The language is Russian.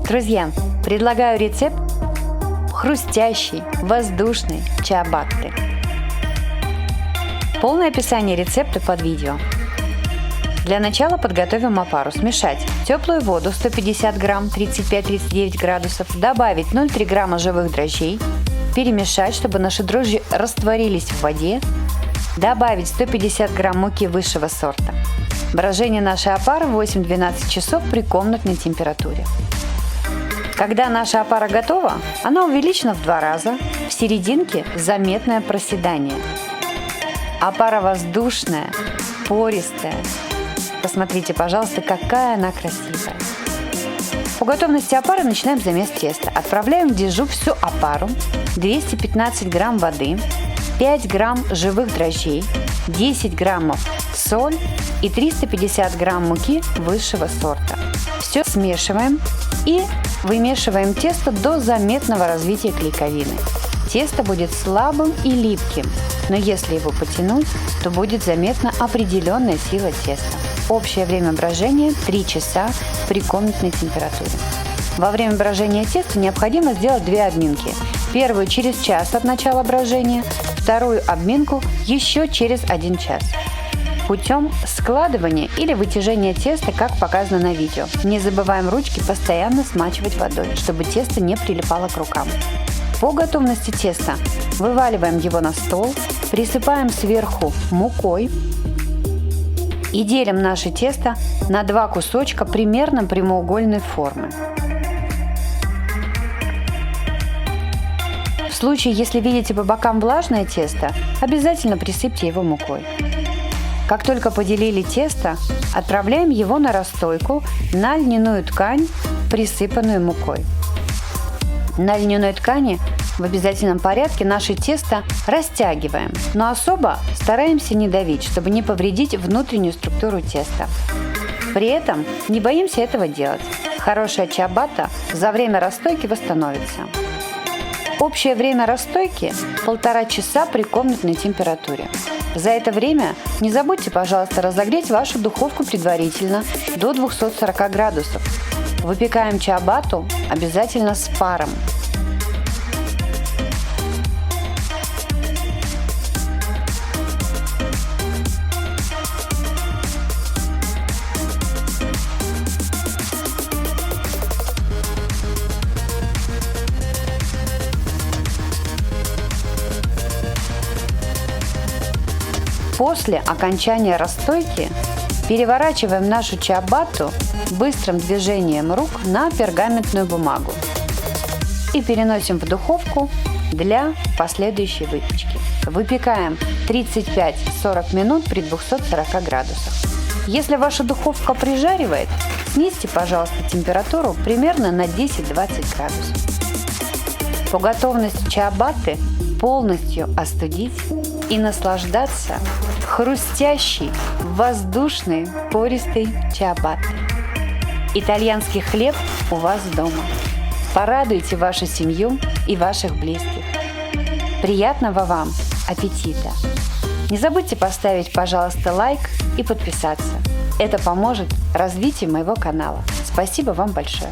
Друзья, предлагаю рецепт хрустящей, воздушной чиабатты. Полное описание рецепта под видео. Для начала подготовим опару. Смешать теплую воду 150 грамм 35-39 градусов, добавить 0,3 грамма живых дрожжей, перемешать, чтобы наши дрожжи растворились в воде, добавить 150 грамм муки высшего сорта. Брожение нашей опары 8-12 часов при комнатной температуре. Когда наша опара готова, она увеличена в 2 раза, в серединке заметное проседание. Опара воздушная, пористая. Посмотрите, пожалуйста, какая она красивая. По готовности опары начинаем замес теста. Отправляем в дежу всю опару, 215 грамм воды, 5 грамм живых дрожжей, 10 граммов соль и 350 грамм муки высшего сорта. Все смешиваем и вымешиваем тесто до заметного развития клейковины. Тесто будет слабым и липким, но если его потянуть, то будет заметна определенная сила теста. Общее время брожения 3 часа при комнатной температуре. Во время брожения теста необходимо сделать 2 обминки. Первую через час от начала брожения, вторую обминку еще через 1 час. Путем складывания или вытяжения теста, как показано на видео. Не забываем ручки постоянно смачивать водой, чтобы тесто не прилипало к рукам. По готовности теста вываливаем его на стол, присыпаем сверху мукой и делим наше тесто на 2 кусочка примерно прямоугольной формы. В случае, если видите по бокам влажное тесто, обязательно присыпьте его мукой. Как только поделили тесто, отправляем его на расстойку на льняную ткань, присыпанную мукой. На льняной ткани в обязательном порядке наше тесто растягиваем, но особо стараемся не давить, чтобы не повредить внутреннюю структуру теста. При этом не боимся этого делать. Хорошая чиабатта за время расстойки восстановится. Общее время расстойки 1,5 часа при комнатной температуре. За это время не забудьте, пожалуйста, разогреть вашу духовку предварительно до 240 градусов. Выпекаем чиабатту обязательно с паром. После окончания расстойки переворачиваем нашу чиабатту быстрым движением рук на пергаментную бумагу и переносим в духовку для последующей выпечки. Выпекаем 35-40 минут при 240 градусах. Если ваша духовка прижаривает, снизьте, пожалуйста, температуру примерно на 10-20 градусов. По готовности чиабатты полностью остудить и наслаждаться хрустящей, воздушной, пористой чиабаттой. Итальянский хлеб у вас дома. Порадуйте вашу семью и ваших близких. Приятного вам аппетита! Не забудьте поставить, пожалуйста, лайк и подписаться. Это поможет развитию моего канала. Спасибо вам большое!